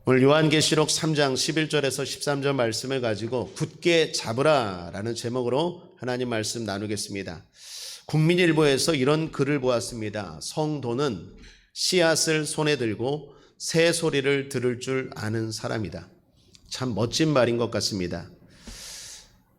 오늘 요한계시록 3장 11절에서 13절 말씀을 가지고 굳게 잡으라 라는 제목으로 하나님 말씀 나누겠습니다. 국민일보에서 이런 글을 보았습니다. 성도는 씨앗을 손에 들고 새 소리를 들을 줄 아는 사람이다. 참 멋진 말인 것 같습니다.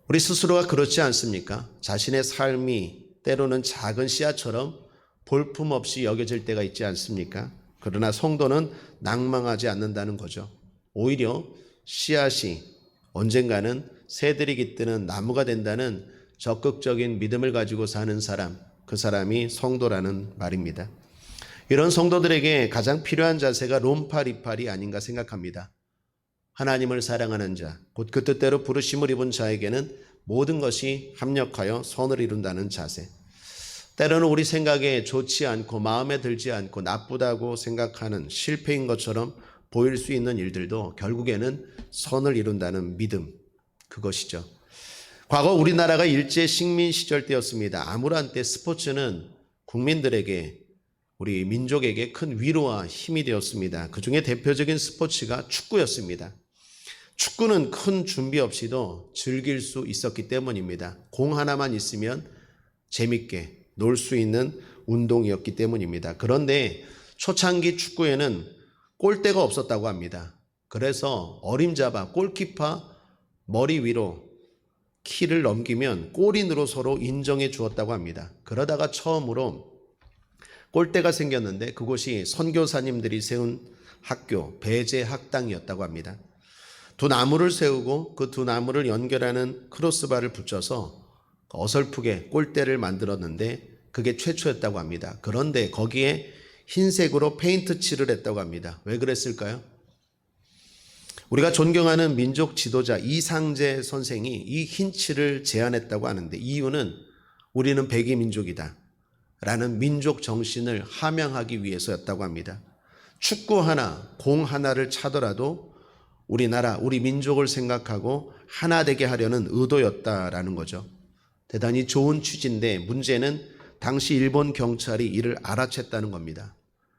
우리 스스로가 그렇지 않습니까? 자신의 삶이 때로는 작은 씨앗처럼 볼품없이 여겨질 때가 있지 않습니까? 그러나 성도는 낭망하지 않는다는 거죠. 오히려 씨앗이 언젠가는 새들이 깃드는 나무가 된다는 적극적인 믿음을 가지고 사는 사람, 그 사람이 성도라는 말입니다. 이런 성도들에게 가장 필요한 자세가 롬파리팔이 아닌가 생각합니다. 하나님을 사랑하는 자, 곧 그 뜻대로 부르심을 입은 자에게는 모든 것이 합력하여 선을 이룬다는 자세. 때로는 우리 생각에 좋지 않고 마음에 들지 않고 나쁘다고 생각하는 실패인 것처럼 보일 수 있는 일들도 결국에는 선을 이룬다는 믿음, 그것이죠. 과거 우리나라가 일제 식민 시절 때였습니다. 암울한 때 스포츠는 국민들에게, 우리 민족에게 큰 위로와 힘이 되었습니다. 그 중에 대표적인 스포츠가 축구였습니다. 축구는 큰 준비 없이도 즐길 수 있었기 때문입니다. 공 하나만 있으면 재밌게 놀 수 있는 운동이었기 때문입니다. 그런데 초창기 축구에는 골대가 없었다고 합니다. 그래서 어림잡아 골키퍼 머리 위로 키를 넘기면 골인으로 서로 인정해 주었다고 합니다. 그러다가 처음으로 골대가 생겼는데 그곳이 선교사님들이 세운 학교, 배제학당이었다고 합니다. 두 나무를 세우고 그 두 나무를 연결하는 크로스바를 붙여서 어설프게 골대를 만들었는데 그게 최초였다고 합니다. 그런데 거기에 흰색으로 페인트 칠을 했다고 합니다. 왜 그랬을까요? 우리가 존경하는 민족 지도자 이상재 선생이 이 흰 칠을 제안했다고 하는데 이유는 우리는 백이민족이다 라는 민족 정신을 함양하기 위해서였다고 합니다. 축구 하나, 공 하나를 차더라도 우리나라, 우리 민족을 생각하고 하나 되게 하려는 의도였다라는 거죠. 대단히 좋은 취지인데 문제는 당시 일본 경찰이 이를 알아챘다는 겁니다.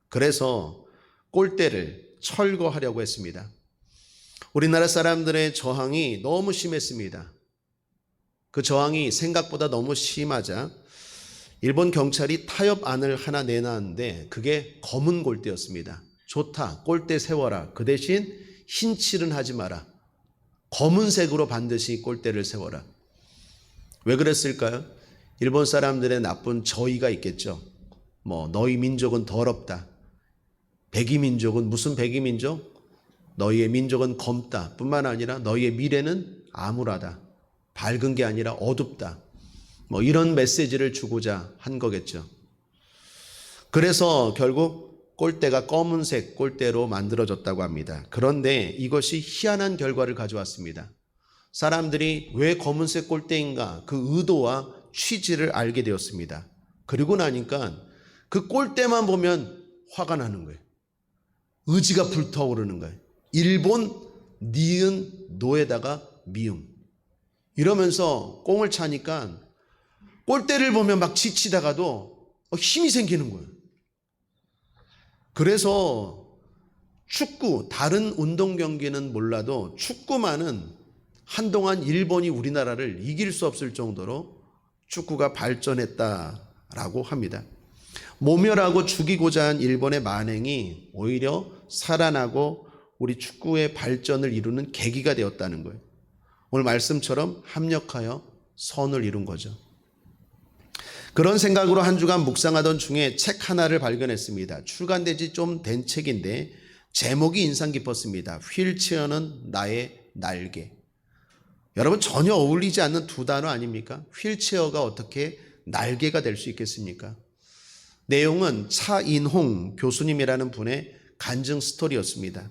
그래서 골대를 철거하려고 했습니다. 우리나라 사람들의 저항이 너무 심했습니다. 그 저항이 생각보다 너무 심하자 일본 경찰이 타협안을 하나 내놨는데 그게 검은 골대였습니다. 좋다, 골대 세워라. 그 대신 흰 칠은 하지 마라. 검은색으로 반드시 골대를 세워라. 왜 그랬을까요? 일본 사람들의 나쁜 저의가 있겠죠. 너희 민족은 더럽다. 백이민족은 무슨 백이민족? 너희의 민족은 검다. 뿐만 아니라 너희의 미래는 암울하다. 밝은 게 아니라 어둡다. 이런 메시지를 주고자 한 거겠죠. 그래서 결국 골대가 검은색 골대로 만들어졌다고 합니다. 그런데 이것이 희한한 결과를 가져왔습니다. 사람들이 왜 검은색 골대인가 그 의도와 취지를 알게 되었습니다. 그리고 나니까 그 골대만 보면 화가 나는 거예요. 의지가 불타오르는 거예요. 일본 니은 노에다가 미음 이러면서 꽁을 차니까 골대를 보면 막 지치다가도 힘이 생기는 거예요. 그래서 축구, 다른 운동 경기는 몰라도 축구만은 한동안 일본이 우리나라를 이길 수 없을 정도로 축구가 발전했다라고 합니다. 모멸하고 죽이고자 한 일본의 만행이 오히려 살아나고 우리 축구의 발전을 이루는 계기가 되었다는 거예요. 오늘 말씀처럼 합력하여 선을 이룬 거죠. 그런 생각으로 한 주간 묵상하던 중에 책 하나를 발견했습니다. 출간된 지 좀 된 책인데 제목이 인상 깊었습니다. 휠체어는 나의 날개. 여러분 전혀 어울리지 않는 두 단어 아닙니까? 휠체어가 어떻게 날개가 될 수 있겠습니까? 내용은 차인홍 교수님이라는 분의 간증 스토리였습니다.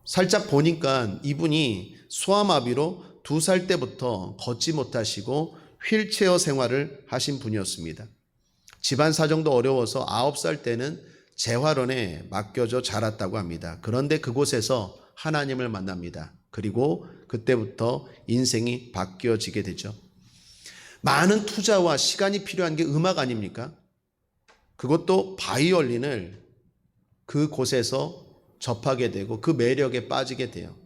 살짝 보니까 이분이 소아마비로 2살 때부터 걷지 못하시고 휠체어 생활을 하신 분이었습니다. 집안 사정도 어려워서 9살 때는 재활원에 맡겨져 자랐다고 합니다. 그런데 그곳에서 하나님을 만납니다. 그리고 그때부터 인생이 바뀌어지게 되죠. 많은 투자와 시간이 필요한 게 음악 아닙니까? 그것도 바이올린을 그곳에서 접하게 되고 그 매력에 빠지게 돼요.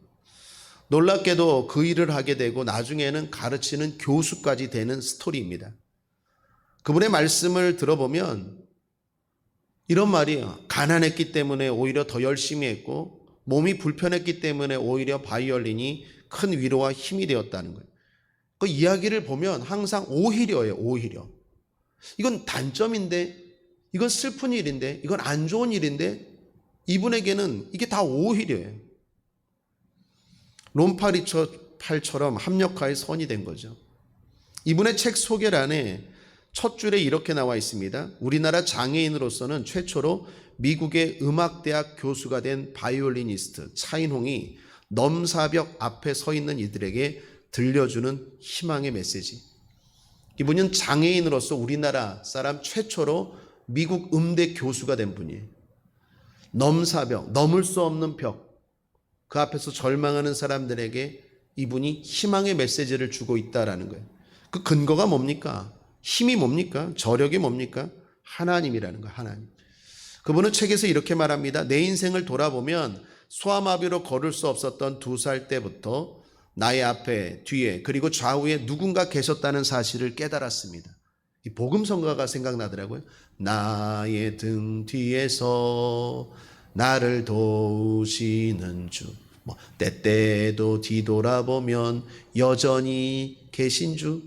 놀랍게도 그 일을 하게 되고 나중에는 가르치는 교수까지 되는 스토리입니다. 그분의 말씀을 들어보면 이런 말이에요. 가난했기 때문에 오히려 더 열심히 했고 몸이 불편했기 때문에 오히려 바이올린이 큰 위로와 힘이 되었다는 거예요. 그 이야기를 보면 항상 오히려예요. 오히려. 이건 단점인데, 이건 슬픈 일인데, 이건 안 좋은 일인데 이분에게는 이게 다 오히려예요. 롬파리처럼 합력하여 선이 된 거죠. 이분의 책 소개란에 첫 줄에 이렇게 나와 있습니다. 우리나라 장애인으로서는 최초로 미국의 음악대학 교수가 된 바이올리니스트 차인홍이 넘사벽 앞에 서 있는 이들에게 들려주는 희망의 메시지. 이분은 장애인으로서 우리나라 사람 최초로 미국 음대 교수가 된 분이에요. 넘사벽, 넘을 수 없는 벽, 그 앞에서 절망하는 사람들에게 이분이 희망의 메시지를 주고 있다라는 거예요. 그 근거가 뭡니까? 힘이 뭡니까? 저력이 뭡니까? 하나님이라는 거예요. 하나님. 그분은 책에서 이렇게 말합니다. 내 인생을 돌아보면 소아마비로 걸을 수 없었던 2살 때부터 나의 앞에, 뒤에, 그리고 좌우에 누군가 계셨다는 사실을 깨달았습니다. 이 복음성가가 생각나더라고요. 나의 등 뒤에서 나를 도우시는 주, 때때도 뒤돌아보면 여전히 계신 주.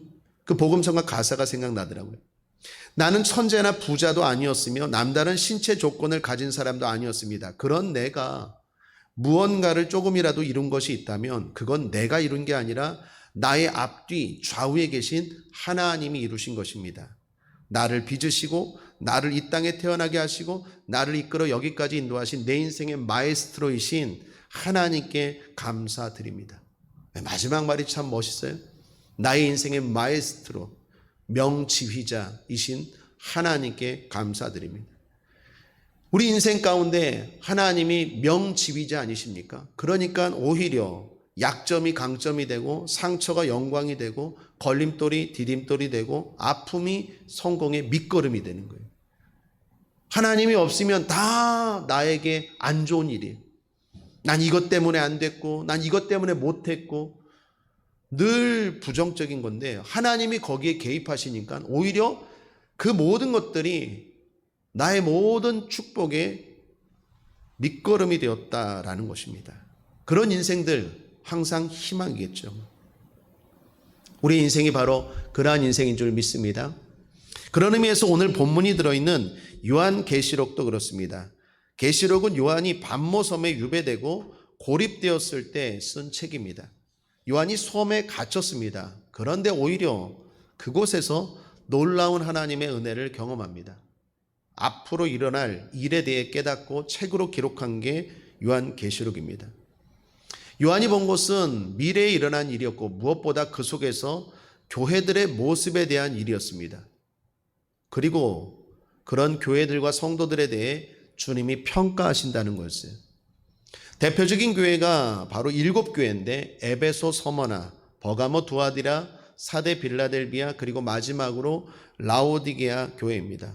그 복음성가 가사가 생각나더라고요. 나는 천재나 부자도 아니었으며 남다른 신체 조건을 가진 사람도 아니었습니다. 그런 내가 무언가를 조금이라도 이룬 것이 있다면 그건 내가 이룬 게 아니라 나의 앞뒤 좌우에 계신 하나님이 이루신 것입니다. 나를 빚으시고 나를 이 땅에 태어나게 하시고 나를 이끌어 여기까지 인도하신 내 인생의 마에스트로이신 하나님께 감사드립니다. 마지막 말이 참 멋있어요. 나의 인생의 마에스트로, 명지휘자이신 하나님께 감사드립니다. 우리 인생 가운데 하나님이 명지휘자 아니십니까? 그러니까 오히려 약점이 강점이 되고 상처가 영광이 되고 걸림돌이 디딤돌이 되고 아픔이 성공의 밑거름이 되는 거예요. 하나님이 없으면 다 나에게 안 좋은 일이에요. 난 이것 때문에 안 됐고 난 이것 때문에 못했고 늘 부정적인 건데 하나님이 거기에 개입하시니까 오히려 그 모든 것들이 나의 모든 축복의 밑거름이 되었다라는 것입니다. 그런 인생들 항상 희망이겠죠. 우리 인생이 바로 그러한 인생인 줄 믿습니다. 그런 의미에서 오늘 본문이 들어있는 요한계시록도 그렇습니다. 계시록은 요한이 반모섬에 유배되고 고립되었을 때 쓴 책입니다. 요한이 섬에 갇혔습니다. 그런데 오히려 그곳에서 놀라운 하나님의 은혜를 경험합니다. 앞으로 일어날 일에 대해 깨닫고 책으로 기록한 게 요한계시록입니다. 요한이 본 것은 미래에 일어난 일이었고 무엇보다 그 속에서 교회들의 모습에 대한 일이었습니다. 그리고 그런 교회들과 성도들에 대해 주님이 평가하신다는 것이에요. 대표적인 교회가 바로 7교회인데 에베소, 서머나, 버가모, 두아디라, 사데 빌라델비아 그리고 마지막으로 라오디게아 교회입니다.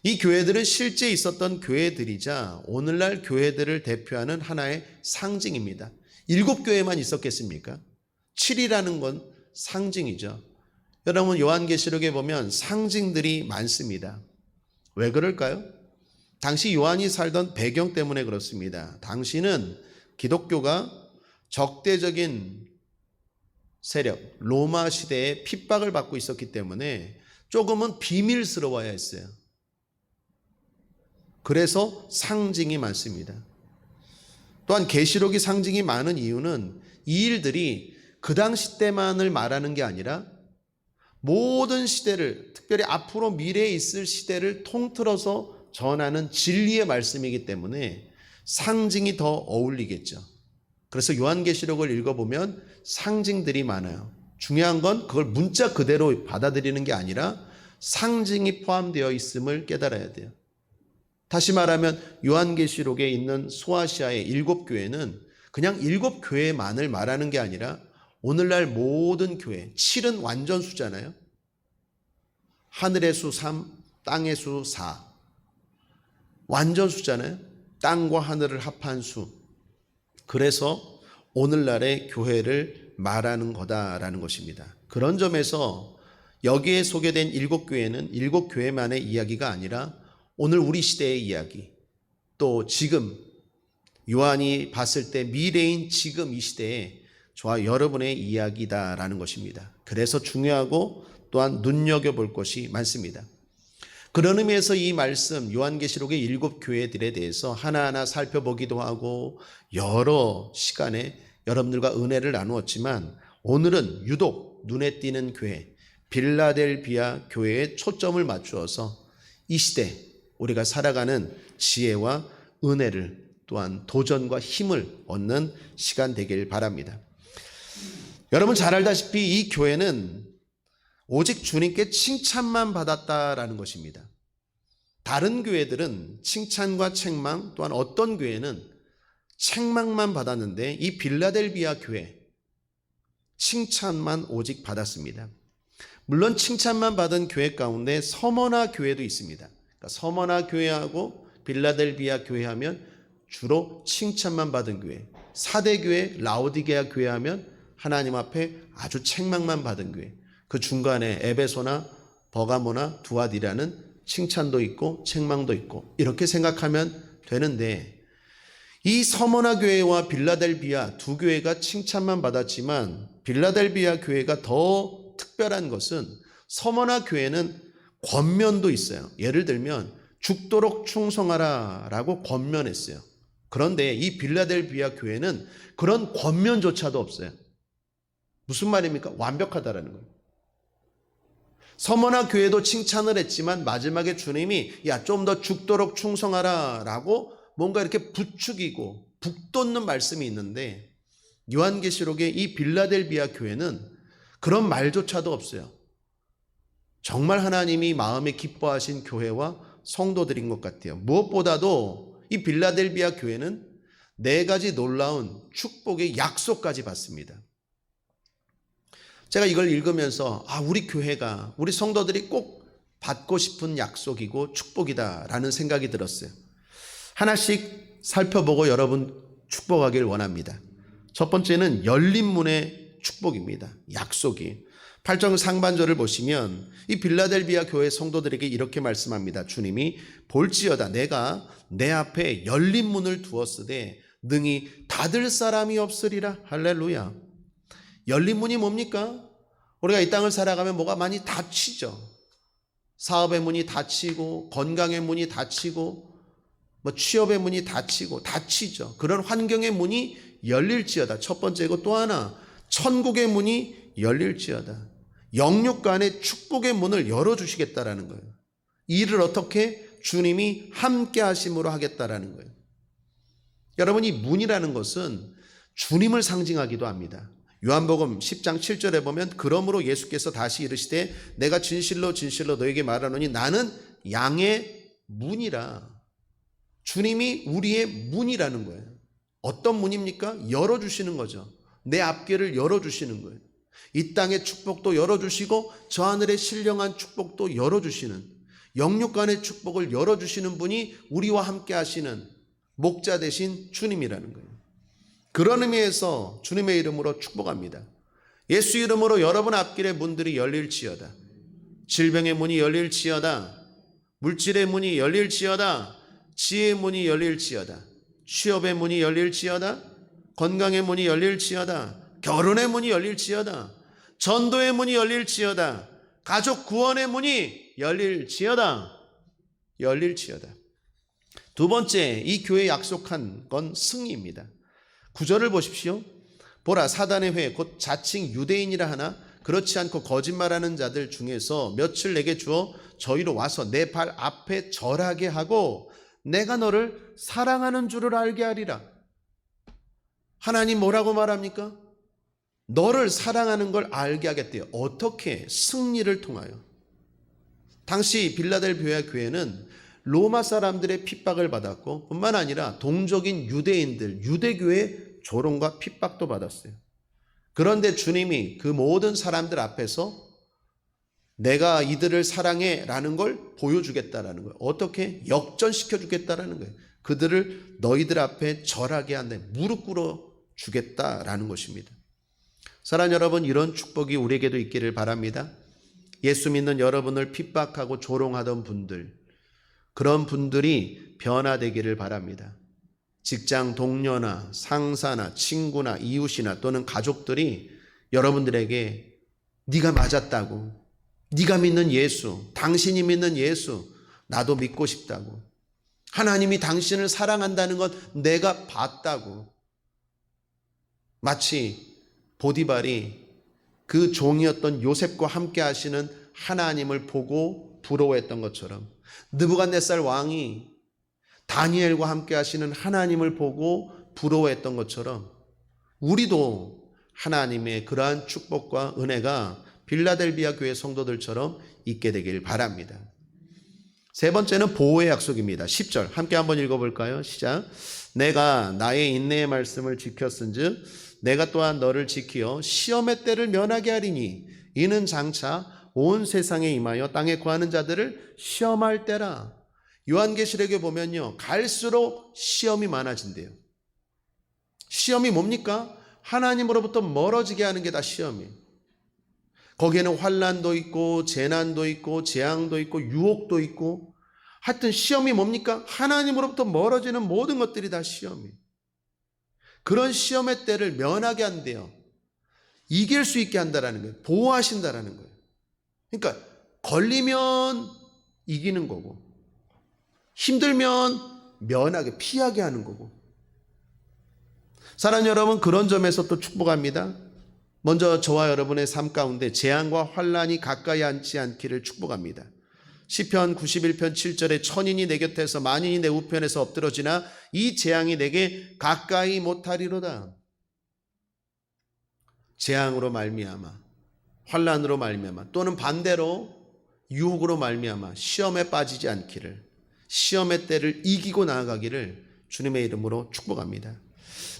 이 교회들은 실제 있었던 교회들이자 오늘날 교회들을 대표하는 하나의 상징입니다. 7교회만 있었겠습니까? 7이라는 건 상징이죠. 여러분 요한계시록에 보면 상징들이 많습니다. 왜 그럴까요? 당시 요한이 살던 배경 때문에 그렇습니다. 당시는 기독교가 적대적인 세력, 로마 시대에 핍박을 받고 있었기 때문에 조금은 비밀스러워야 했어요. 그래서 상징이 많습니다. 또한 계시록이 상징이 많은 이유는 이 일들이 그 당시 때만을 말하는 게 아니라 모든 시대를, 특별히 앞으로 미래에 있을 시대를 통틀어서 전하는 진리의 말씀이기 때문에 상징이 더 어울리겠죠. 그래서 요한계시록을 읽어보면 상징들이 많아요. 중요한 건 그걸 문자 그대로 받아들이는 게 아니라 상징이 포함되어 있음을 깨달아야 돼요. 다시 말하면 요한계시록에 있는 소아시아의 7교회는 그냥 7교회만을 말하는 게 아니라 오늘날 모든 교회, 7은 완전 수잖아요. 하늘의 수 3, 땅의 수 4. 완전 수잖아요. 땅과 하늘을 합한 수. 그래서 오늘날의 교회를 말하는 거다라는 것입니다. 그런 점에서 여기에 소개된 7교회는 7교회만의 이야기가 아니라 오늘 우리 시대의 이야기, 또 지금 요한이 봤을 때 미래인 지금 이 시대에 저와 여러분의 이야기다라는 것입니다. 그래서 중요하고 또한 눈여겨볼 것이 많습니다. 그런 의미에서 이 말씀 요한계시록의 7교회들에 대해서 하나하나 살펴보기도 하고 여러 시간에 여러분들과 은혜를 나누었지만 오늘은 유독 눈에 띄는 교회 빌라델비아 교회에 초점을 맞추어서 이 시대 우리가 살아가는 지혜와 은혜를 또한 도전과 힘을 얻는 시간 되길 바랍니다. 여러분 잘 알다시피 이 교회는 오직 주님께 칭찬만 받았다라는 것입니다. 다른 교회들은 칭찬과 책망, 또한 어떤 교회는 책망만 받았는데 이 빌라델비아 교회 칭찬만 오직 받았습니다. 물론 칭찬만 받은 교회 가운데 서머나 교회도 있습니다. 그러니까 서머나 교회하고 빌라델비아 교회 하면 주로 칭찬만 받은 교회, 사대교회, 라오디게아 교회 하면 하나님 앞에 아주 책망만 받은 교회, 그 중간에 에베소나 버가모나 두아디라는 칭찬도 있고 책망도 있고 이렇게 생각하면 되는데 이 서머나 교회와 빌라델비아 두 교회가 칭찬만 받았지만 빌라델비아 교회가 더 특별한 것은 서머나 교회는 권면도 있어요. 예를 들면 죽도록 충성하라 라고 권면했어요. 그런데 이 빌라델비아 교회는 그런 권면조차도 없어요. 무슨 말입니까? 완벽하다라는 거예요. 서머나 교회도 칭찬을 했지만 마지막에 주님이 야, 좀 더 죽도록 충성하라 라고 뭔가 이렇게 부추기고 북돋는 말씀이 있는데 요한계시록의 이 빌라델비아 교회는 그런 말조차도 없어요. 정말 하나님이 마음에 기뻐하신 교회와 성도들인 것 같아요. 무엇보다도 이 빌라델비아 교회는 4가지 놀라운 축복의 약속까지 받습니다. 제가 이걸 읽으면서 우리 교회가 우리 성도들이 꼭 받고 싶은 약속이고 축복이다라는 생각이 들었어요. 하나씩 살펴보고 여러분 축복하길 원합니다. 첫 번째는 열린 문의 축복입니다. 약속이. 8장 상반절을 보시면 이 빌라델비아 교회 성도들에게 이렇게 말씀합니다. 주님이 볼지어다 내가 내 앞에 열린 문을 두었으되 능히 닫을 사람이 없으리라. 할렐루야. 열린 문이 뭡니까? 우리가 이 땅을 살아가면 뭐가 많이 닫히죠. 사업의 문이 닫히고 건강의 문이 닫히고 취업의 문이 닫히죠. 그런 환경의 문이 열릴지어다. 첫 번째고 또 하나 천국의 문이 열릴지어다. 영육간의 축복의 문을 열어주시겠다라는 거예요. 이를 어떻게? 주님이 함께 하심으로 하겠다라는 거예요. 여러분 이 문이라는 것은 주님을 상징하기도 합니다. 요한복음 10장 7절에 보면 그러므로 예수께서 다시 이르시되 내가 진실로 진실로 너에게 말하노니 나는 양의 문이라. 주님이 우리의 문이라는 거예요. 어떤 문입니까? 열어주시는 거죠. 내 앞길을 열어주시는 거예요. 이 땅의 축복도 열어주시고 저 하늘의 신령한 축복도 열어주시는 영육간의 축복을 열어주시는 분이 우리와 함께 하시는 목자 되신 주님이라는 거예요. 그런 의미에서 주님의 이름으로 축복합니다. 예수 이름으로 여러분 앞길의 문들이 열릴지어다. 질병의 문이 열릴지어다. 물질의 문이 열릴지어다. 지혜의 문이 열릴지어다. 취업의 문이 열릴지어다. 건강의 문이 열릴지어다. 결혼의 문이 열릴지어다. 전도의 문이 열릴지어다. 가족 구원의 문이 열릴지어다. 열릴지어다. 두 번째, 이 교회에 약속한 건 승리입니다. 9절을 보십시오. 보라 사단의 회 곧 자칭 유대인이라 하나 그렇지 않고 거짓말하는 자들 중에서 며칠 내게 주어 저희로 와서 내 발 앞에 절하게 하고 내가 너를 사랑하는 줄을 알게 하리라. 하나님 뭐라고 말합니까? 너를 사랑하는 걸 알게 하겠대요. 어떻게? 승리를 통하여. 당시 빌라델비아 교회는 로마 사람들의 핍박을 받았고 뿐만 아니라 동족인 유대인들, 유대교의 조롱과 핍박도 받았어요. 그런데 주님이 그 모든 사람들 앞에서 내가 이들을 사랑해 라는 걸 보여주겠다라는 거예요. 어떻게? 역전시켜 주겠다라는 거예요. 그들을 너희들 앞에 절하게 한다. 무릎 꿇어 주겠다라는 것입니다. 사랑하는 여러분, 이런 축복이 우리에게도 있기를 바랍니다. 예수 믿는 여러분을 핍박하고 조롱하던 분들, 그런 분들이 변화되기를 바랍니다. 직장 동료나 상사나 친구나 이웃이나 또는 가족들이 여러분들에게 네가 맞았다고, 네가 믿는 예수, 당신이 믿는 예수, 나도 믿고 싶다고, 하나님이 당신을 사랑한다는 것 내가 봤다고, 마치 보디발이 그 종이었던 요셉과 함께 하시는 하나님을 보고 부러워했던 것처럼, 느부갓네살 왕이 다니엘과 함께 하시는 하나님을 보고 부러워했던 것처럼 우리도 하나님의 그러한 축복과 은혜가 빌라델비아 교회 성도들처럼 있게 되길 바랍니다. 세 번째는 보호의 약속입니다. 10절 함께 한번 읽어볼까요? 시작. 내가 나의 인내의 말씀을 지켰은즉 내가 또한 너를 지키어 시험의 때를 면하게 하리니 이는 장차 온 세상에 임하여 땅에 거하는 자들을 시험할 때라. 요한계시록에 보면요, 갈수록 시험이 많아진대요. 시험이 뭡니까? 하나님으로부터 멀어지게 하는 게 다 시험이에요. 거기에는 환난도 있고 재난도 있고 재앙도 있고 유혹도 있고, 하여튼 시험이 뭡니까? 하나님으로부터 멀어지는 모든 것들이 다 시험이에요. 그런 시험의 때를 면하게 한대요. 이길 수 있게 한다라는 거예요. 보호하신다라는 거예요. 그러니까 걸리면 이기는 거고, 힘들면 면하게, 피하게 하는 거고. 사랑하는 여러분, 그런 점에서 또 축복합니다. 먼저 저와 여러분의 삶 가운데 재앙과 환난이 가까이 앉지 않기를 축복합니다. 시편 91편 7절에 천인이 내 곁에서 만인이 내 우편에서 엎드러지나 이 재앙이 내게 가까이 못하리로다. 재앙으로 말미암아, 환난으로 말미암아, 또는 반대로 유혹으로 말미암아 시험에 빠지지 않기를, 시험의 때를 이기고 나아가기를 주님의 이름으로 축복합니다.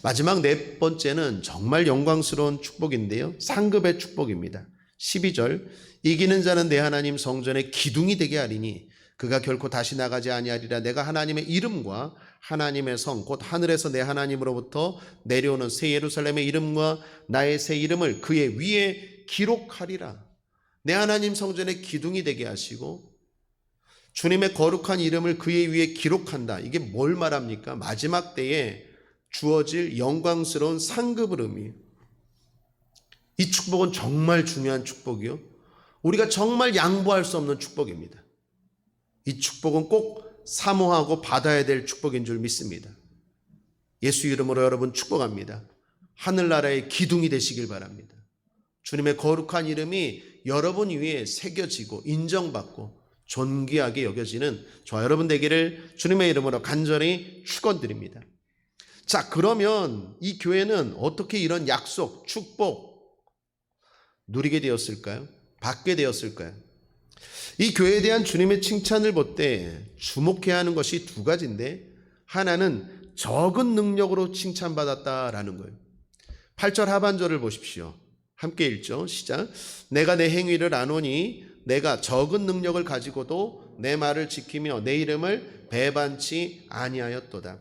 마지막 네 번째는 정말 영광스러운 축복인데요, 상급의 축복입니다. 12절 이기는 자는 내 하나님 성전의 기둥이 되게 하리니 그가 결코 다시 나가지 아니하리라. 내가 하나님의 이름과 하나님의 성 곧 하늘에서 내 하나님으로부터 내려오는 새 예루살렘의 이름과 나의 새 이름을 그의 위에 기록하리라. 내 하나님 성전의 기둥이 되게 하시고 주님의 거룩한 이름을 그의 위에 기록한다. 이게 뭘 말합니까? 마지막 때에 주어질 영광스러운 상급을 의미해요. 이 축복은 정말 중요한 축복이요, 우리가 정말 양보할 수 없는 축복입니다. 이 축복은 꼭 사모하고 받아야 될 축복인 줄 믿습니다. 예수 이름으로 여러분 축복합니다. 하늘나라의 기둥이 되시길 바랍니다. 주님의 거룩한 이름이 여러분 위에 새겨지고 인정받고 존귀하게 여겨지는 저와 여러분 되기를 주님의 이름으로 간절히 축원드립니다. 자, 그러면 이 교회는 어떻게 이런 약속, 축복 누리게 되었을까요? 받게 되었을까요? 이 교회에 대한 주님의 칭찬을 볼 때 주목해야 하는 것이 두 가지인데, 하나는 적은 능력으로 칭찬받았다라는 거예요. 8절 하반절을 보십시오. 함께 읽죠. 시작. 내가 내 행위를 아노니 내가 적은 능력을 가지고도 내 말을 지키며 내 이름을 배반치 아니하였도다.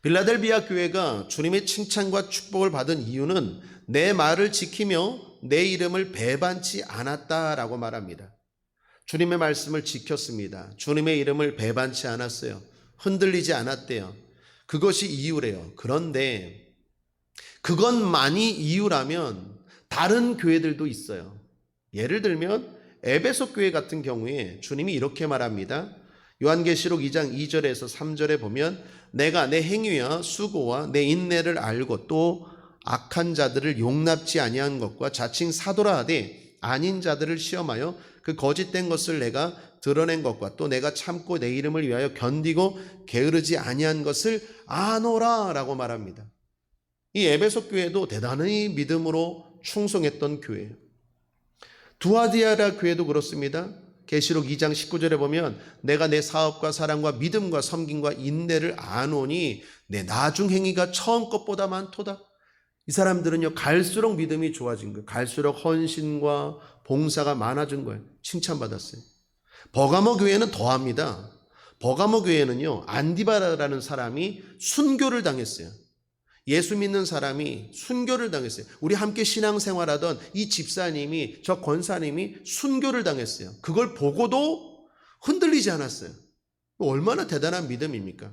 빌라델비아 교회가 주님의 칭찬과 축복을 받은 이유는 내 말을 지키며 내 이름을 배반치 않았다라고 말합니다. 주님의 말씀을 지켰습니다. 주님의 이름을 배반치 않았어요. 흔들리지 않았대요. 그것이 이유래요. 그런데 그것만이 이유라면 다른 교회들도 있어요. 예를 들면 에베소 교회 같은 경우에 주님이 이렇게 말합니다. 요한계시록 2장 2절에서 3절에 보면 내가 내 행위와 수고와 내 인내를 알고 또 악한 자들을 용납지 아니한 것과 자칭 사도라 하되 아닌 자들을 시험하여 그 거짓된 것을 내가 드러낸 것과 또 내가 참고 내 이름을 위하여 견디고 게으르지 아니한 것을 아노라 라고 말합니다. 이 에베소 교회도 대단히 믿음으로 충성했던 교회예요. 두아디아라 교회도 그렇습니다. 계시록 2장 19절에 보면 내가 내 사업과 사랑과 믿음과 섬김과 인내를 아노니 내 나중 행위가 처음 것보다 많도다. 이 사람들은요, 갈수록 믿음이 좋아진 거예요. 갈수록 헌신과 봉사가 많아진 거예요. 칭찬받았어요. 버가모 교회는 더합니다. 버가모 교회는요, 안디바라는 사람이 순교를 당했어요. 예수 믿는 사람이 순교를 당했어요. 우리 함께 신앙생활하던 이 집사님이, 저 권사님이 순교를 당했어요. 그걸 보고도 흔들리지 않았어요. 얼마나 대단한 믿음입니까?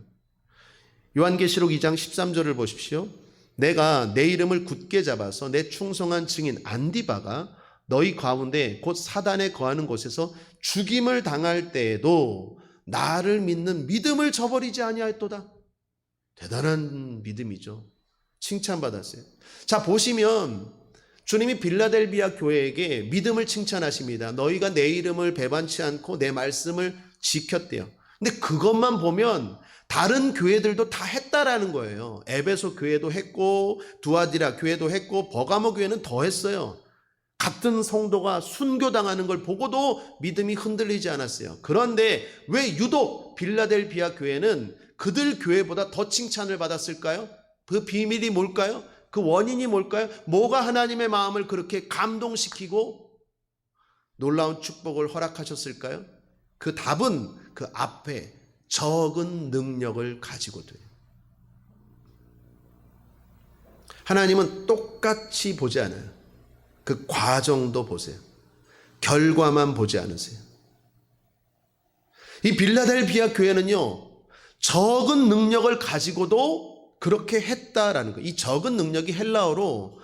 요한계시록 2장 13절을 보십시오. 내가 내 이름을 굳게 잡아서 내 충성한 증인 안디바가 너희 가운데 곧 사단에 거하는 곳에서 죽임을 당할 때에도 나를 믿는 믿음을 저버리지 아니하였도다. 대단한 믿음이죠. 칭찬받았어요. 자, 보시면 주님이 빌라델비아 교회에게 믿음을 칭찬하십니다. 너희가 내 이름을 배반치 않고 내 말씀을 지켰대요. 근데 그것만 보면 다른 교회들도 다 했다라는 거예요. 에베소 교회도 했고 두아디라 교회도 했고 버가모 교회는 더 했어요. 같은 성도가 순교당하는 걸 보고도 믿음이 흔들리지 않았어요. 그런데 왜 유독 빌라델비아 교회는 그들 교회보다 더 칭찬을 받았을까요? 그 비밀이 뭘까요? 그 원인이 뭘까요? 뭐가 하나님의 마음을 그렇게 감동시키고 놀라운 축복을 허락하셨을까요? 그 답은 그 앞에 적은 능력을 가지고 돼요. 하나님은 똑같이 보지 않아요. 그 과정도 보세요. 결과만 보지 않으세요. 이 빌라델비아 교회는요, 적은 능력을 가지고도 그렇게 했다라는 거예요. 이 적은 능력이 헬라어로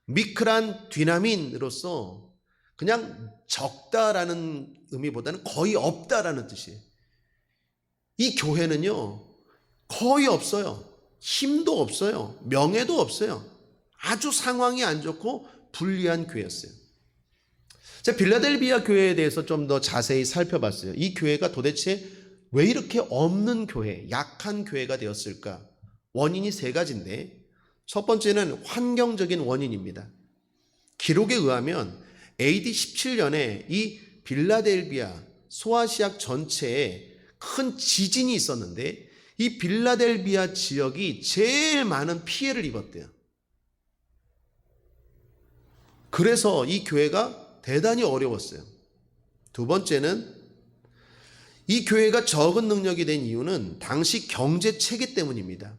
미크란 뒤나민으로서 그냥 적다라는 의미보다는 거의 없다라는 뜻이에요. 이 교회는요, 거의 없어요. 힘도 없어요. 명예도 없어요. 아주 상황이 안 좋고 불리한 교회였어요. 제가 빌라델비아 교회에 대해서 좀 더 자세히 살펴봤어요. 이 교회가 도대체 왜 이렇게 없는 교회, 약한 교회가 되었을까? 원인이 세 가지인데, 첫 번째는 환경적인 원인입니다. 기록에 의하면 AD 17년에 이 빌라델비아 소아시아 전체에 큰 지진이 있었는데 이 빌라델비아 지역이 제일 많은 피해를 입었대요. 그래서 이 교회가 대단히 어려웠어요. 두 번째는 이 교회가 적은 능력이 된 이유는 당시 경제 체계 때문입니다.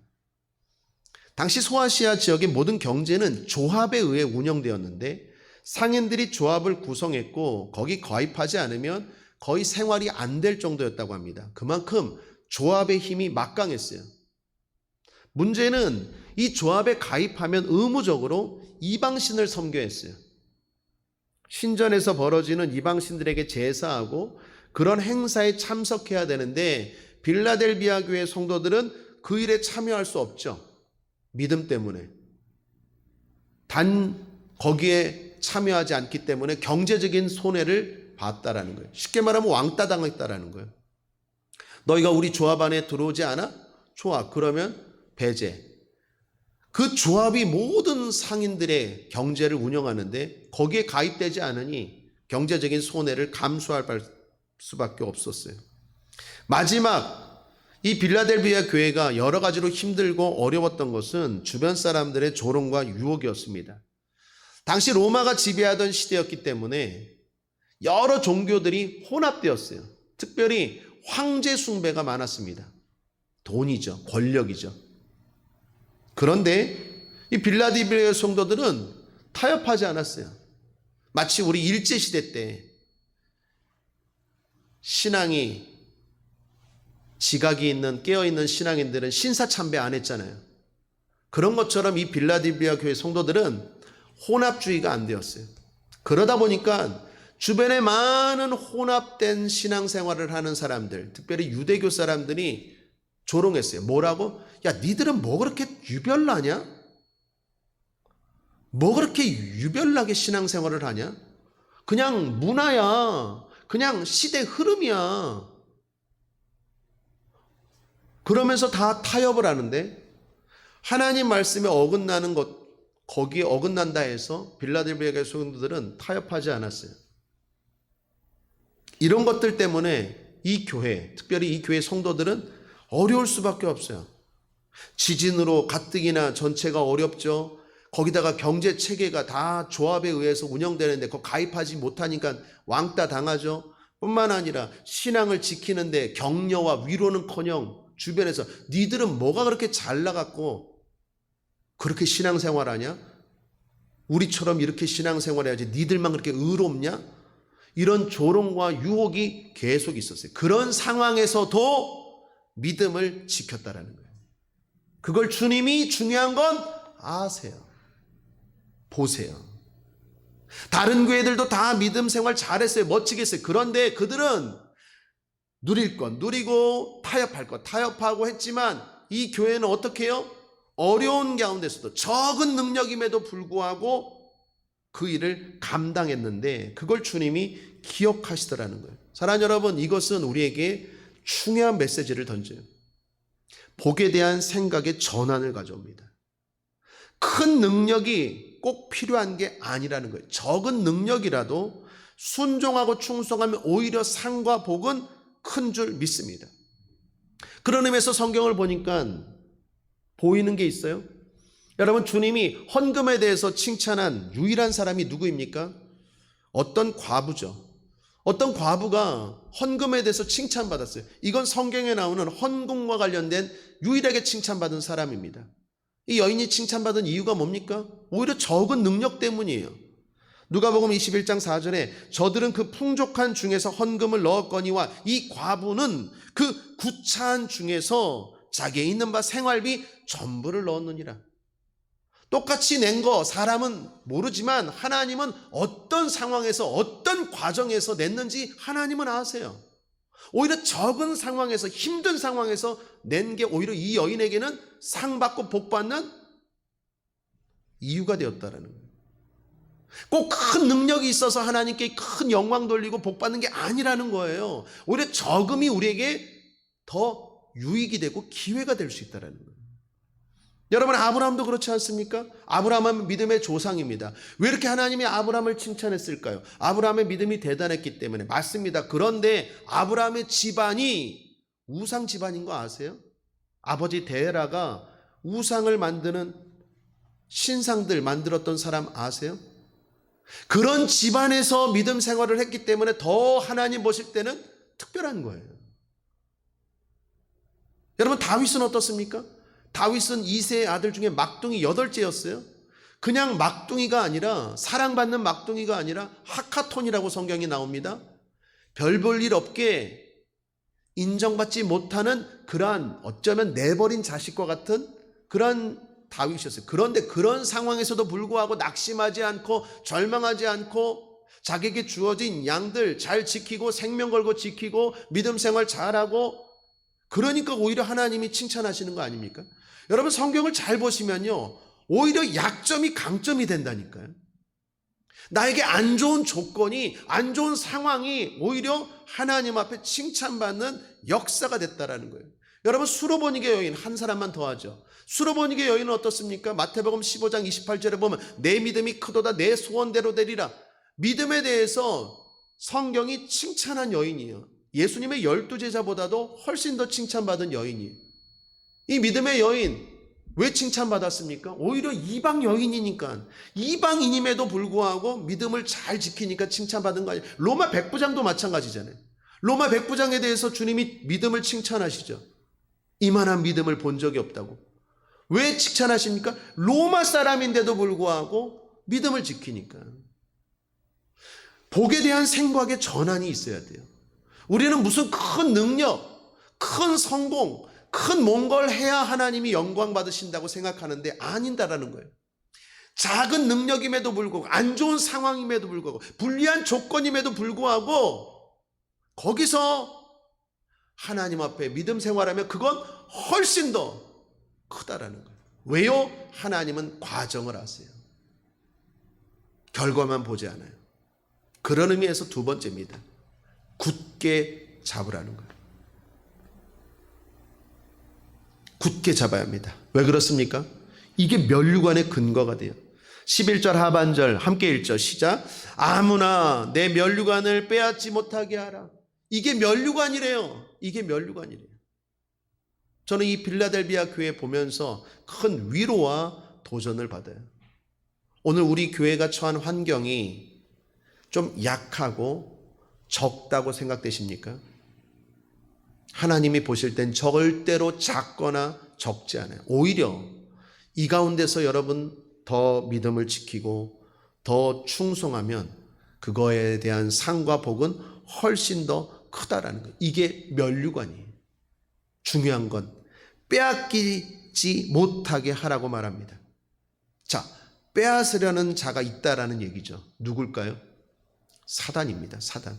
당시 소아시아 지역의 모든 경제는 조합에 의해 운영되었는데 상인들이 조합을 구성했고 거기 가입하지 않으면 거의 생활이 안 될 정도였다고 합니다. 그만큼 조합의 힘이 막강했어요. 문제는 이 조합에 가입하면 의무적으로 이방신을 섬겨야 했어요. 신전에서 벌어지는 이방신들에게 제사하고 그런 행사에 참석해야 되는데 빌라델비아 교회 성도들은 그 일에 참여할 수 없죠. 믿음 때문에. 단 거기에 참여하지 않기 때문에 경제적인 손해를 봤다라는 거예요. 쉽게 말하면 왕따 당했다라는 거예요. 너희가 우리 조합 안에 들어오지 않아? 좋아. 그러면 배제. 그 조합이 모든 상인들의 경제를 운영하는데 거기에 가입되지 않으니 경제적인 손해를 감수할 수밖에 없었어요. 마지막 이 빌라델비아 교회가 여러 가지로 힘들고 어려웠던 것은 주변 사람들의 조롱과 유혹이었습니다. 당시 로마가 지배하던 시대였기 때문에 여러 종교들이 혼합되었어요. 특별히 황제 숭배가 많았습니다. 돈이죠. 권력이죠. 그런데 이 빌라델비아 성도들은 타협하지 않았어요. 마치 우리 일제시대 때 신앙이 지각이 있는 깨어있는 신앙인들은 신사참배 안 했잖아요. 그런 것처럼 이 빌라델비아 교회 성도들은 혼합주의가 안 되었어요. 그러다 보니까 주변에 많은 혼합된 신앙생활을 하는 사람들, 특별히 유대교 사람들이 조롱했어요. 뭐라고? 야, 니들은 뭐 그렇게 유별나냐? 뭐 그렇게 유별나게 신앙생활을 하냐? 그냥 문화야. 그냥 시대 흐름이야. 그러면서 다 타협을 하는데 하나님 말씀에 어긋나는 것, 거기에 어긋난다 해서 빌라델비아 교회 성도들은 타협하지 않았어요. 이런 것들 때문에 이 교회, 특별히 이 교회 성도들은 어려울 수밖에 없어요. 지진으로 가뜩이나 전체가 어렵죠. 거기다가 경제 체계가 다 조합에 의해서 운영되는데 그거 가입하지 못하니까 왕따 당하죠. 뿐만 아니라 신앙을 지키는데 격려와 위로는커녕 주변에서 니들은 뭐가 그렇게 잘 나갔고 그렇게 신앙생활하냐? 우리처럼 이렇게 신앙생활해야지 니들만 그렇게 의롭냐? 이런 조롱과 유혹이 계속 있었어요. 그런 상황에서도 믿음을 지켰다라는 거예요. 그걸 주님이 중요한 건 아세요. 보세요. 다른 교회들도 다 믿음 생활 잘했어요. 멋지게 했어요. 그런데 그들은 누릴 건 누리고 타협할 건 타협하고 했지만 이 교회는 어떻게 해요? 어려운 가운데서도 적은 능력임에도 불구하고 그 일을 감당했는데 그걸 주님이 기억하시더라는 거예요. 사랑하는 여러분, 이것은 우리에게 중요한 메시지를 던져요. 복에 대한 생각의 전환을 가져옵니다. 큰 능력이 꼭 필요한 게 아니라는 거예요. 적은 능력이라도 순종하고 충성하면 오히려 상과 복은 큰 줄 믿습니다. 그런 의미에서 성경을 보니까 보이는 게 있어요. 여러분, 주님이 헌금에 대해서 칭찬한 유일한 사람이 누구입니까? 어떤 과부죠. 어떤 과부가 헌금에 대해서 칭찬받았어요. 이건 성경에 나오는 헌금과 관련된 유일하게 칭찬받은 사람입니다. 이 여인이 칭찬받은 이유가 뭡니까? 오히려 적은 능력 때문이에요. 누가복음 21장 4절에 저들은 그 풍족한 중에서 헌금을 넣었거니와 이 과부는 그 구차한 중에서 자기에 있는 바 생활비 전부를 넣었느니라. 똑같이 낸 거 사람은 모르지만 하나님은 어떤 상황에서 어떤 과정에서 냈는지 하나님은 아세요. 오히려 적은 상황에서 힘든 상황에서 낸 게 오히려 이 여인에게는 상 받고 복 받는 이유가 되었다라는 거예요. 꼭 큰 능력이 있어서 하나님께 큰 영광 돌리고 복 받는 게 아니라는 거예요. 오히려 적음이 우리에게 더 유익이 되고 기회가 될 수 있다라는 거예요. 여러분, 아브라함도 그렇지 않습니까? 아브라함은 믿음의 조상입니다. 왜 이렇게 하나님이 아브라함을 칭찬했을까요? 아브라함의 믿음이 대단했기 때문에. 맞습니다. 그런데 아브라함의 집안이 우상 집안인 거 아세요? 아버지 데라가 우상을 만드는 신상들 만들었던 사람 아세요? 그런 집안에서 믿음 생활을 했기 때문에 더 하나님 보실 때는 특별한 거예요. 여러분, 다윗은 어떻습니까? 다윗은 2세의 아들 중에 막둥이 8째였어요. 그냥 막둥이가 아니라, 사랑받는 막둥이가 아니라 하카톤이라고 성경이 나옵니다. 별 볼 일 없게 인정받지 못하는 그러한 어쩌면 내버린 자식과 같은 그러한 다윗이었어요. 그런데 그런 상황에서도 불구하고 낙심하지 않고 절망하지 않고 자기에게 주어진 양들 잘 지키고 생명 걸고 지키고 믿음 생활 잘하고, 그러니까 오히려 하나님이 칭찬하시는 거 아닙니까? 여러분, 성경을 잘 보시면요, 오히려 약점이 강점이 된다니까요. 나에게 안 좋은 조건이, 안 좋은 상황이 오히려 하나님 앞에 칭찬받는 역사가 됐다라는 거예요. 여러분, 수로보니게 여인 한 사람만 더 하죠. 수로보니게 여인은 어떻습니까? 마태복음 15장 28절에 보면 내 믿음이 크도다 내 소원대로 되리라. 믿음에 대해서 성경이 칭찬한 여인이에요. 예수님의 12제자보다도 훨씬 더 칭찬받은 여인이에요. 이 믿음의 여인 왜 칭찬받았습니까? 오히려 이방 여인이니까, 이방인임에도 불구하고 믿음을 잘 지키니까 칭찬받은 거 아니에요. 로마 백부장도 마찬가지잖아요. 로마 백부장에 대해서 주님이 믿음을 칭찬하시죠. 이만한 믿음을 본 적이 없다고. 왜 칭찬하십니까? 로마 사람인데도 불구하고 믿음을 지키니까. 복에 대한 생각의 전환이 있어야 돼요. 우리는 무슨 큰 능력, 큰 성공, 큰 뭔가를 해야 하나님이 영광 받으신다고 생각하는데 아닌다라는 거예요. 작은 능력임에도 불구하고, 안 좋은 상황임에도 불구하고, 불리한 조건임에도 불구하고 거기서 하나님 앞에 믿음 생활하면 그건 훨씬 더 크다라는 거예요. 왜요? 하나님은 과정을 아세요. 결과만 보지 않아요. 그런 의미에서 두 번째입니다. 굳게 잡으라는 거예요. 굳게 잡아야 합니다. 왜 그렇습니까? 이게 면류관의 근거가 돼요. 11절 하반절 함께 읽죠. 시작. 아무나 내 면류관을 빼앗지 못하게 하라. 이게 면류관이래요. 이게 면류관이래요. 저는 이 빌라델비아 교회 보면서 큰 위로와 도전을 받아요. 오늘 우리 교회가 처한 환경이 좀 약하고 적다고 생각되십니까? 하나님이 보실 땐 절대로 작거나 적지 않아요. 오히려 이 가운데서 여러분 더 믿음을 지키고 더 충성하면 그거에 대한 상과 복은 훨씬 더 크다라는 거예요. 이게 면류관이에요. 중요한 건 빼앗기지 못하게 하라고 말합니다. 자, 빼앗으려는 자가 있다라는 얘기죠. 누굴까요? 사단입니다. 사단.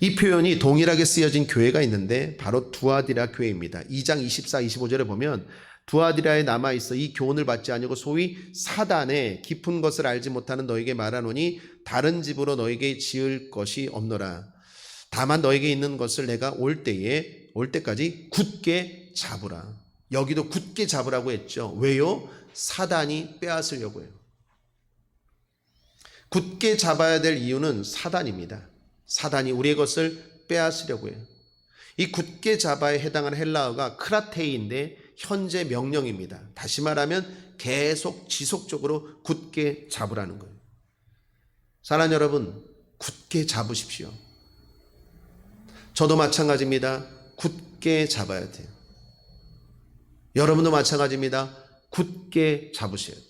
이 표현이 동일하게 쓰여진 교회가 있는데 바로 두아디라 교회입니다. 2장 24, 25절에 보면 두아디라에 남아있어 이 교훈을 받지 아니고 소위 사단의 깊은 것을 알지 못하는 너에게 말하노니 다른 집으로 너에게 지을 것이 없노라. 다만 너에게 있는 것을 내가 올 때까지 굳게 잡으라. 여기도 굳게 잡으라고 했죠. 왜요? 사단이 빼앗으려고 해요. 굳게 잡아야 될 이유는 사단입니다. 사단이 우리의 것을 빼앗으려고 해요. 이 굳게 잡아에 해당하는 헬라어가 크라테이인데 현재 명령입니다. 다시 말하면 계속 지속적으로 굳게 잡으라는 거예요. 사랑하는 여러분, 굳게 잡으십시오. 저도 마찬가지입니다. 굳게 잡아야 돼요. 여러분도 마찬가지입니다. 굳게 잡으셔야 돼요.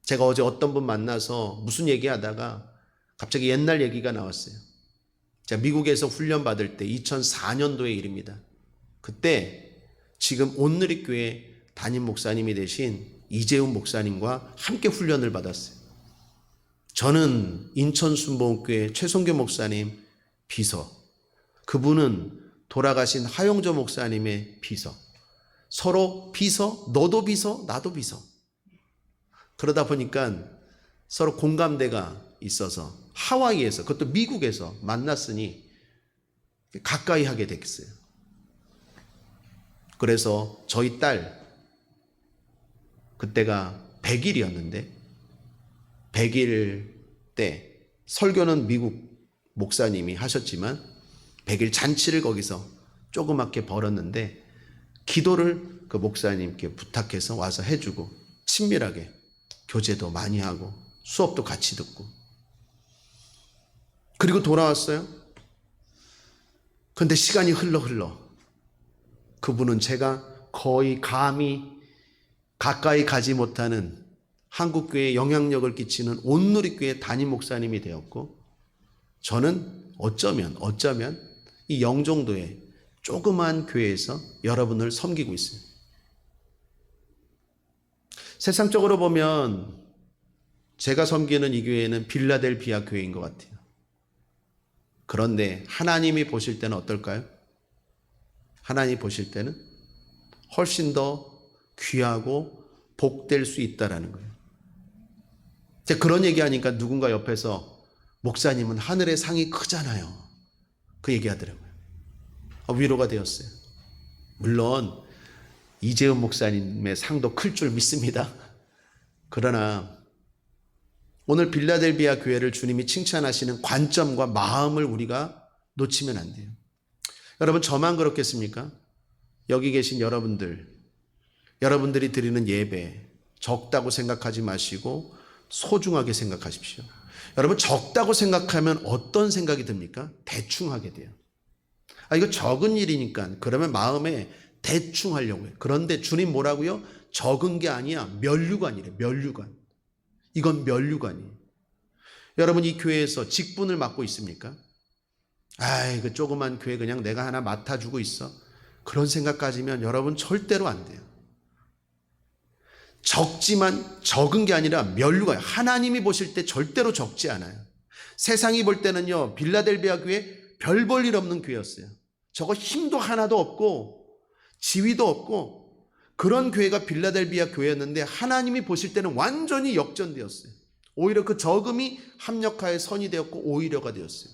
제가 어제 어떤 분 만나서 무슨 얘기하다가 갑자기 옛날 얘기가 나왔어요. 제가 미국에서 훈련 받을 때 2004년도의 일입니다. 그때 지금 온누리교회 담임 목사님이 되신 이재훈 목사님과 함께 훈련을 받았어요. 저는 인천순복음교회 최성교 목사님 비서, 그분은 돌아가신 하용조 목사님의 비서, 서로 비서, 너도 비서, 나도 비서. 그러다 보니까 서로 공감대가 있어서 하와이에서, 그것도 미국에서 만났으니 가까이 하게 됐어요. 그래서 저희 딸, 그때가 100일이었는데 100일 때 설교는 미국 목사님이 하셨지만 100일 잔치를 거기서 조그맣게 벌었는데 기도를 그 목사님께 부탁해서 와서 해주고 친밀하게 교제도 많이 하고 수업도 같이 듣고 그리고 돌아왔어요. 그런데 시간이 흘러 그분은 제가 거의 감히 가까이 가지 못하는 한국교회에 영향력을 끼치는 온누리교회 담임 목사님이 되었고, 저는 어쩌면 이 영종도의 조그만 교회에서 여러분을 섬기고 있어요. 세상적으로 보면 제가 섬기는 이 교회는 빌라델비아 교회인 것 같아요. 그런데 하나님이 보실 때는 어떨까요? 하나님이 보실 때는 훨씬 더 귀하고 복될 수 있다라는 거예요. 제가 그런 얘기하니까 누군가 옆에서 목사님은 하늘의 상이 크잖아요. 그 얘기하더라고요. 위로가 되었어요. 물론 이재훈 목사님의 상도 클 줄 믿습니다. 그러나 오늘 빌라델비아 교회를 주님이 칭찬하시는 관점과 마음을 우리가 놓치면 안 돼요. 여러분, 저만 그렇겠습니까? 여기 계신 여러분들이 드리는 예배 적다고 생각하지 마시고 소중하게 생각하십시오. 여러분, 적다고 생각하면 어떤 생각이 듭니까? 대충 하게 돼요. 이거 적은 일이니까 그러면 마음에 대충 하려고 해요. 그런데 주님 뭐라고요? 적은 게 아니야. 면류관이래. 면류관. 이건 면류관이에요. 여러분, 이 교회에서 직분을 맡고 있습니까? 그 조그만 교회 그냥 내가 하나 맡아주고 있어. 그런 생각 가지면 여러분 절대로 안 돼요. 적지만 적은 게 아니라 면류관. 하나님이 보실 때 절대로 적지 않아요. 세상이 볼 때는요, 빌라델비아 교회 별 볼 일 없는 교회였어요. 저거 힘도 하나도 없고 지위도 없고 그런 교회가 빌라델비아 교회였는데 하나님이 보실 때는 완전히 역전되었어요. 오히려 그 적음이 합력하여 선이 되었고 오히려가 되었어요.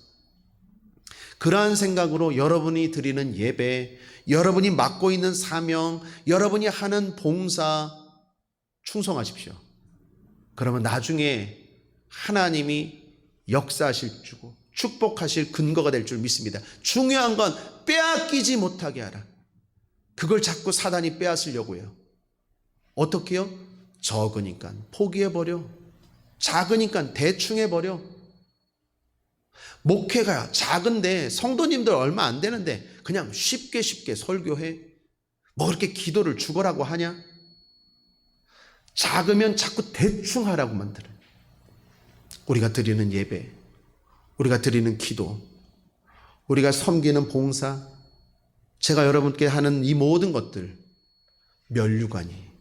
그러한 생각으로 여러분이 드리는 예배, 여러분이 맡고 있는 사명, 여러분이 하는 봉사 충성하십시오. 그러면 나중에 하나님이 역사하실 주고 축복하실 근거가 될 줄 믿습니다. 중요한 건 빼앗기지 못하게 하라. 그걸 자꾸 사단이 빼앗으려고 해요. 어떻게 해요? 적으니까 포기해버려. 작으니까 대충 해버려. 목회가 작은데 성도님들 얼마 안 되는데 그냥 쉽게 설교해? 뭐 그렇게 기도를 죽어라고 하냐? 작으면 자꾸 대충 하라고 만들어요. 우리가 드리는 예배, 우리가 드리는 기도, 우리가 섬기는 봉사, 제가 여러분께 하는 이 모든 것들 면류관이.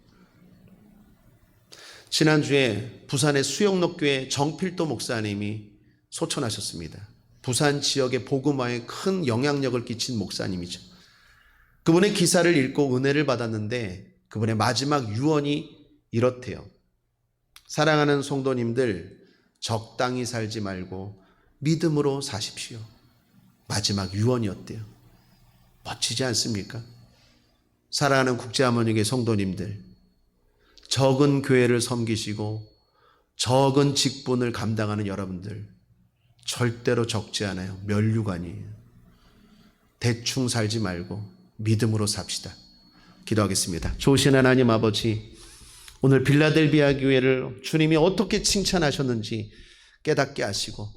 지난주에 부산의 수영록교회 정필도 목사님이 소천하셨습니다. 부산 지역의 복음화에 큰 영향력을 끼친 목사님이죠. 그분의 기사를 읽고 은혜를 받았는데 그분의 마지막 유언이 이렇대요. 사랑하는 성도님들, 적당히 살지 말고 믿음으로 사십시오. 마지막 유언이었대요. 멋지지 않습니까? 사랑하는 국제하모니교회 성도님들, 적은 교회를 섬기시고 적은 직분을 감당하는 여러분들, 절대로 적지 않아요. 면류관이에요. 대충 살지 말고 믿음으로 삽시다. 기도하겠습니다. 좋으신 하나님 아버지, 오늘 빌라델비아 교회를 주님이 어떻게 칭찬하셨는지 깨닫게 하시고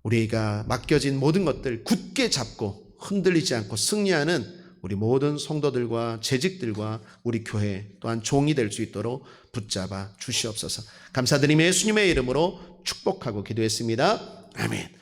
우리가 맡겨진 모든 것들 굳게 잡고 흔들리지 않고 승리하는 우리 모든 성도들과 재직들과 우리 교회 또한 종이 될 수 있도록 붙잡아 주시옵소서. 감사드리며 예수님의 이름으로 축복하고 기도했습니다. 아멘.